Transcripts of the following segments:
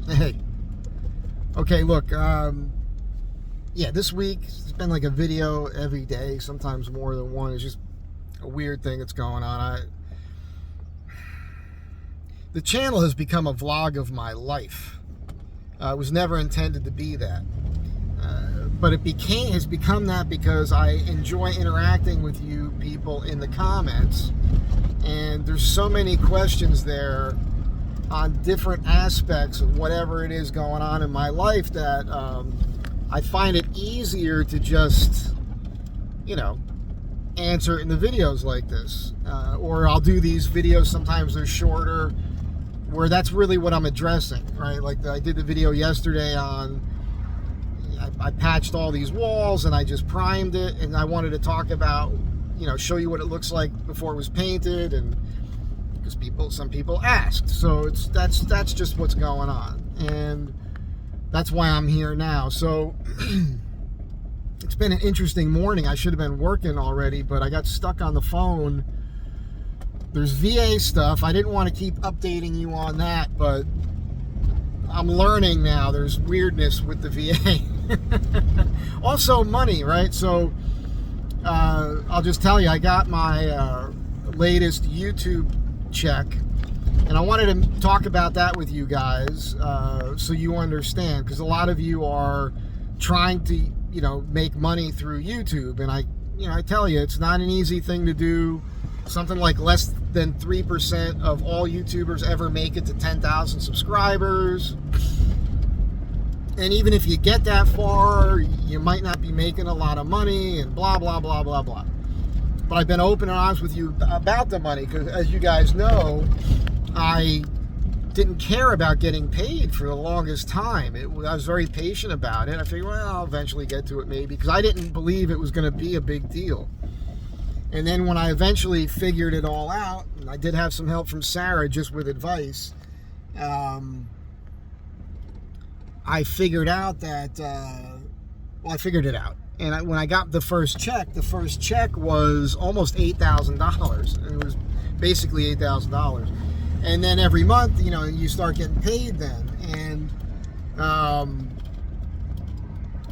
Hey. Okay, look, yeah, this week it's been like a video every day, sometimes more than one. It's just a weird thing that's going on. The channel has become a vlog of my life. It was never intended to be that. But it has become that because I enjoy interacting with you people in the comments. And there's so many questions there on different aspects of whatever it is going on in my life that I find it easier to just, answer in the videos like this. Or I'll do these videos, sometimes they're shorter, where that's really what I'm addressing, right? Like I did the video yesterday on, I patched all these walls and I just primed it, and I wanted to talk about, show you what it looks like before it was painted, and because some people asked. So that's just what's going on, and that's why I'm here now. So it's been an interesting morning. I should have been working already, but I got stuck on the phone. There's VA stuff. I didn't want to keep updating you on that, but I'm learning now there's weirdness with the VA. Also money, right? So I'll just tell you, I got my latest YouTube check, and I wanted to talk about that with you guys, so you understand, because a lot of you are trying to make money through YouTube, and I tell you, it's not an easy thing to do. Something like less than 3% of all YouTubers ever make it to 10,000 subscribers, and even if you get that far, you might not be making a lot of money, and blah blah blah blah blah. But I've been open and honest with you about the money, because as you guys know, I didn't care about getting paid for the longest time. I was very patient about it. I figured, well, I'll eventually get to it maybe, because I didn't believe it was going to be a big deal. And then when I eventually figured it all out, and I did have some help from Sarah just with advice, I figured out that, I figured it out. And when I got the first check was almost $8,000. It was basically $8,000. And then every month, you start getting paid then. And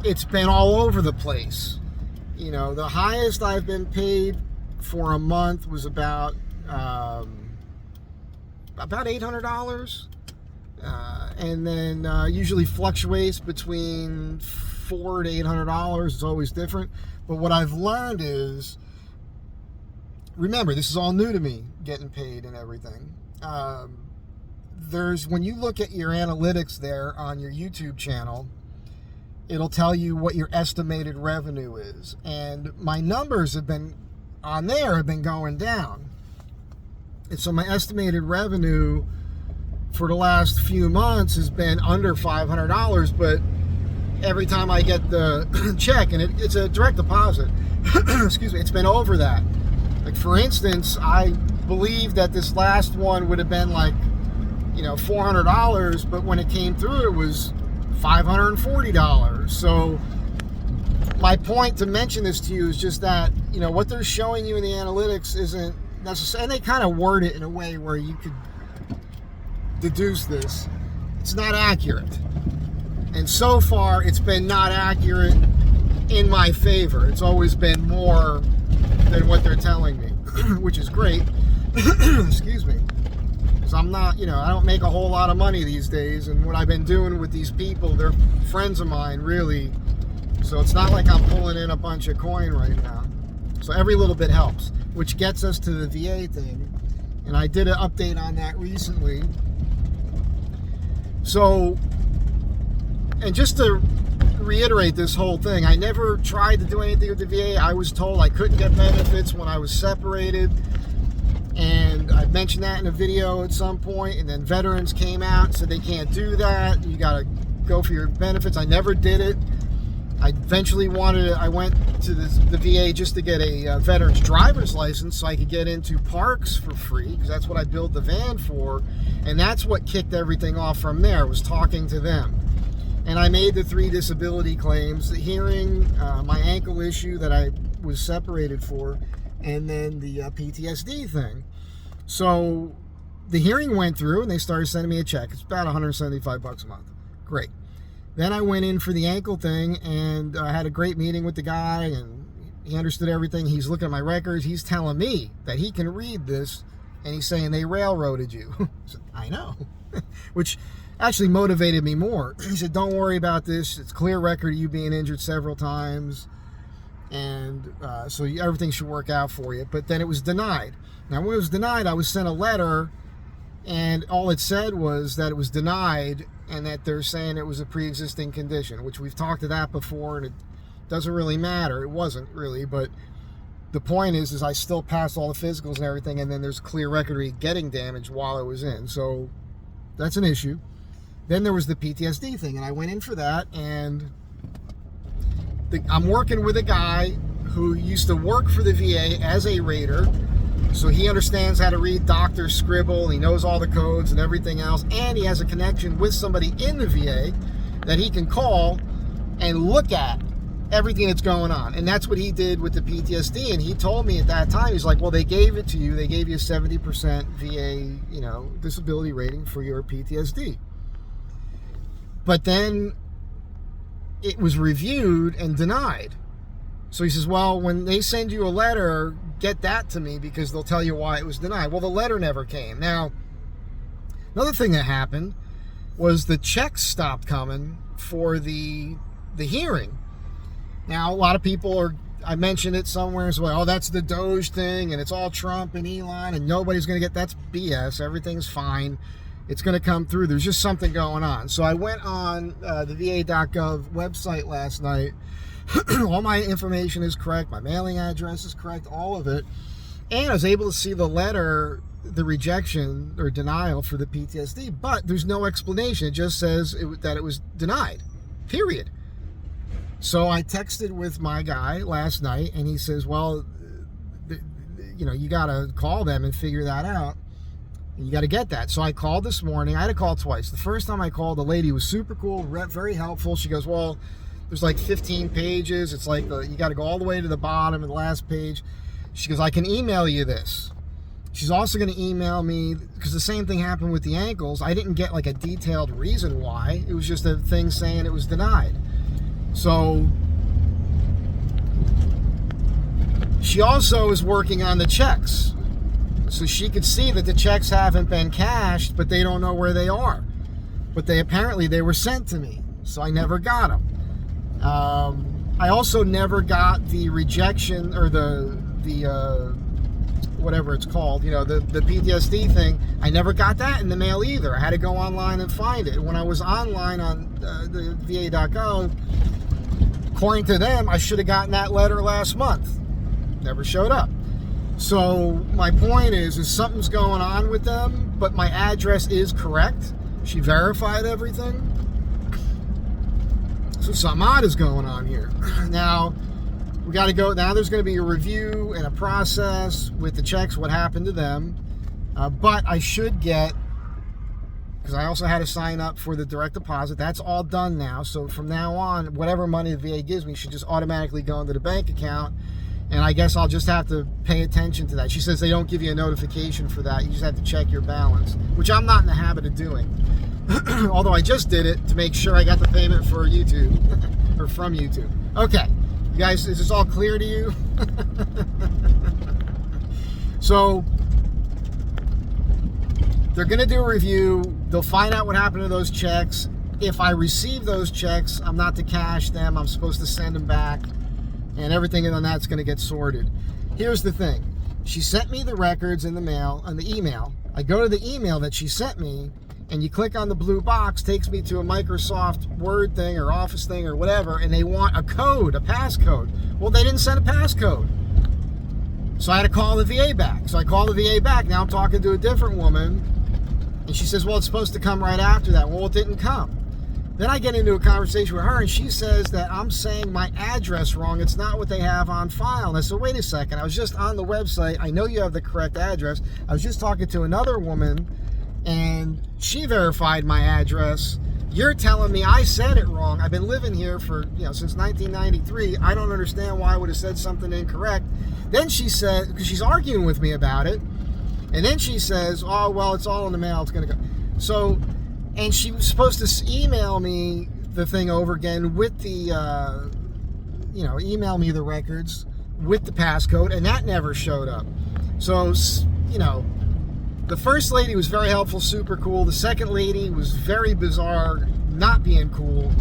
it's been all over the place. The highest I've been paid for a month was about $800. And then usually fluctuates between $400 to $800. It's always different. But what I've learned is, remember, this is all new to me, getting paid and everything. When you look at your analytics there on your YouTube channel, it'll tell you what your estimated revenue is. And my numbers have been going down. And so my estimated revenue for the last few months has been under $500, but every time I get the check, and it's a direct deposit, excuse me, it's been over that. Like, for instance, I believe that this last one would have been like, $400, but when it came through, it was $540. So my point to mention this to you is just that, what they're showing you in the analytics isn't necessary, and they kind of word it in a way where you could deduce this. It's not accurate. And so far, it's been not accurate in my favor. It's always been more than what they're telling me, which is great. Excuse me. Because I'm not, I don't make a whole lot of money these days, and what I've been doing with these people, they're friends of mine, really. So it's not like I'm pulling in a bunch of coin right now. So every little bit helps, which gets us to the VA thing. And I did an update on that recently. So, and just to reiterate this whole thing, I never tried to do anything with the VA. I was told I couldn't get benefits when I was separated. And I mentioned that in a video at some point, and then veterans came out and said they can't do that. You got to go for your benefits. I never did it. I eventually I went to the VA just to get a veteran's driver's license so I could get into parks for free, because that's what I built the van for. And that's what kicked everything off from there, was talking to them. And I made the 3 disability claims, the hearing, my ankle issue that I was separated for, and then the PTSD thing. So the hearing went through, and they started sending me a check. It's about $175 a month. Great. Then I went in for the ankle thing, and I had a great meeting with the guy, and he understood everything. He's looking at my records. He's telling me that he can read this, and he's saying they railroaded you. I said, I know, which actually motivated me more. He said, don't worry about this. It's clear record of you being injured several times, and so everything should work out for you. But then it was denied. Now, when it was denied, I was sent a letter, and all it said was that it was denied and that they're saying it was a pre-existing condition, which we've talked to that before, and it doesn't really matter. It wasn't really, but the point is I still passed all the physicals and everything, and then there's a clear record of getting damaged while I was in. So that's an issue. Then there was the PTSD thing, and I went in for that, and I'm working with a guy who used to work for the VA as a rater, so he understands how to read doctor's scribble, he knows all the codes and everything else, and he has a connection with somebody in the VA that he can call and look at everything that's going on. And that's what he did with the PTSD, and he told me at that time, he's like, well, they gave it to you, they gave you a 70% VA, disability rating for your PTSD. But then it was reviewed and denied. So he says, well, when they send you a letter, get that to me because they'll tell you why it was denied. Well, the letter never came. Now, another thing that happened was the checks stopped coming for the hearing. Now, a lot of people I mentioned it somewhere as well, oh, that's the Doge thing, and it's all Trump and Elon, and nobody's going to get, that's BS, everything's fine. It's going to come through. There's just something going on. So I went on the VA.gov website last night. All my information is correct. My mailing address is correct. All of it. And I was able to see the letter, the rejection or denial for the PTSD. But there's no explanation. It just says that it was denied. Period. So I texted with my guy last night, and he says, well, you got to call them and figure that out. You got to get that. So I called this morning. I had to call twice. The first time I called, the lady was super cool, very helpful. She goes, well, there's like 15 pages. It's like you got to go all the way to the bottom of the last page. She goes, I can email you this. She's also going to email me, because the same thing happened with the ankles. I didn't get like a detailed reason why. It was just a thing saying it was denied. So she also is working on the checks. So she could see that the checks haven't been cashed, but they don't know where they are. But they were sent to me, so I never got them. I also never got the rejection or the whatever it's called, the PTSD thing. I never got that in the mail either. I had to go online and find it. When I was online on the VA.gov, according to them, I should have gotten that letter last month. Never showed up. So my point is something's going on with them, but my address is correct. She verified everything. So something odd is going on here. Now, we got to go. Now there's going to be a review and a process with the checks, what happened to them. But I should get, because I also had to sign up for the direct deposit. That's all done now. So from now on, whatever money the VA gives me should just automatically go into the bank account. And I guess I'll just have to pay attention to that. She says they don't give you a notification for that. You just have to check your balance, which I'm not in the habit of doing. Although I just did it to make sure I got the payment for YouTube, or from YouTube. Okay, you guys, is this all clear to you? So, they're going to do a review. They'll find out what happened to those checks. If I receive those checks, I'm not to cash them. I'm supposed to send them back. And everything on that's going to get sorted. Here's the thing. She sent me the records in the mail, on the email. I go to the email that she sent me, and you click on the blue box, takes me to a Microsoft Word thing or Office thing or whatever, and they want a code, a passcode. Well, they didn't send a passcode. So I had to call the VA back. So I called the VA back. Now I'm talking to a different woman, and she says, well, it's supposed to come right after that. Well, it didn't come. Then I get into a conversation with her, and she says that I'm saying my address wrong. It's not what they have on file. And I said, wait a second. I was just on the website. I know you have the correct address. I was just talking to another woman, and she verified my address. You're telling me I said it wrong. I've been living here for, since 1993. I don't understand why I would have said something incorrect. Then she said, because she's arguing with me about it, And then she says, oh, well, it's all in the mail. It's going to go. So, and she was supposed to email me the thing over again with the, email me the records with the passcode, and that never showed up. So, the first lady was very helpful, super cool. The second lady was very bizarre, not being cool.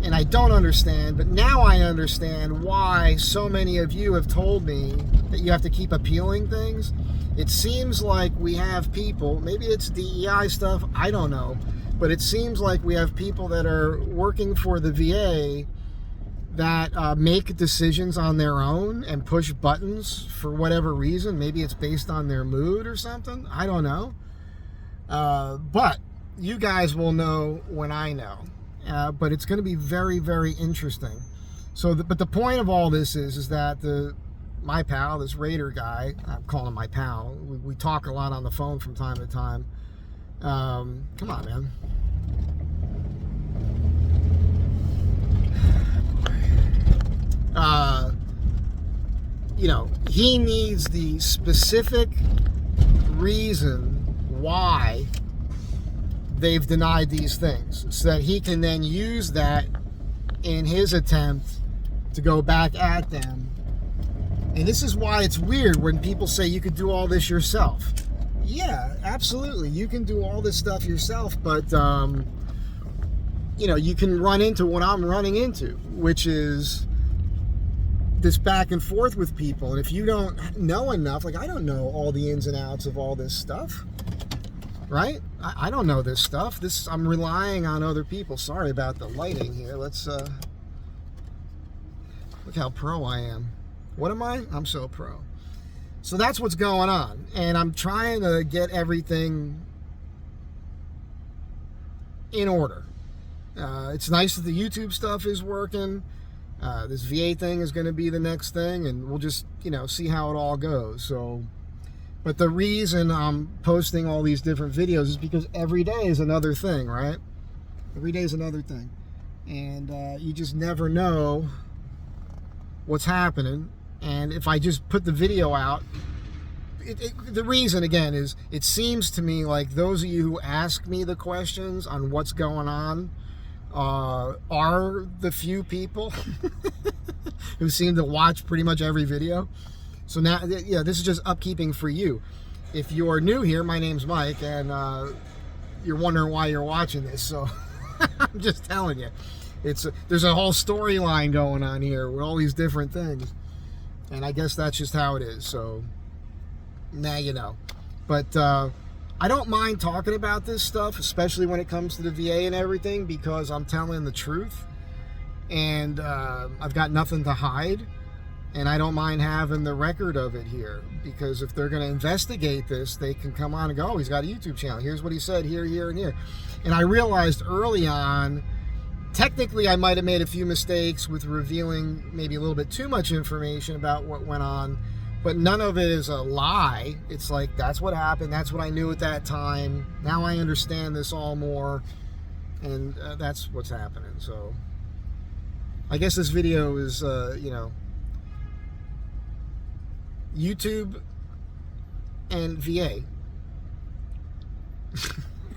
And I don't understand, but now I understand why so many of you have told me that you have to keep appealing things. It seems like we have people, maybe it's DEI stuff, I don't know, but it seems like we have people that are working for the VA that make decisions on their own and push buttons for whatever reason. Maybe it's based on their mood or something. I don't know. But you guys will know when I know. But it's going to be very, very interesting. So, but the point of all this is that my pal, this Raider guy, I'm calling him my pal. We talk a lot on the phone from time to time. Come on, man. He needs the specific reason why they've denied these things so that he can then use that in his attempt to go back at them. And this is why it's weird when people say you could do all this yourself. Yeah, absolutely. You can do all this stuff yourself, but you can run into what I'm running into, which is this back and forth with people. And if you don't know enough, like I don't know all the ins and outs of all this stuff, right? I don't know this stuff. I'm relying on other people. Sorry about the lighting here. Let's look how pro I am. What am I? I'm so pro. So that's what's going on. And I'm trying to get everything in order. It's nice that the YouTube stuff is working. This VA thing is going to be the next thing, and we'll just, see how it all goes. So, but the reason I'm posting all these different videos is because every day is another thing, right? Every day is another thing. And you just never know what's happening. And if I just put the video out, the reason, again, is it seems to me like those of you who ask me the questions on what's going on are the few people who seem to watch pretty much every video. So now, this is just upkeeping for you. If you're new here, my name's Mike, and you're wondering why you're watching this. So I'm just telling you, there's a whole storyline going on here with all these different things, and I guess that's just how it is. So now you know. But I don't mind talking about this stuff, especially when it comes to the VA and everything, because I'm telling the truth, and I've got nothing to hide, and I don't mind having the record of it here, because if they're going to investigate this, they can come on and go, oh, he's got a YouTube channel. Here's what he said here, here, and here. And I realized early on, technically I might have made a few mistakes with revealing maybe a little bit too much information about what went on, but none of it is a lie. It's like, that's what happened. That's what I knew at that time. Now I understand this all more. And that's what's happening. So I guess this video is, YouTube and VA.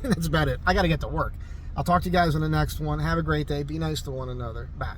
That's about it. I got to get to work. I'll talk to you guys in the next one. Have a great day. Be nice to one another. Bye.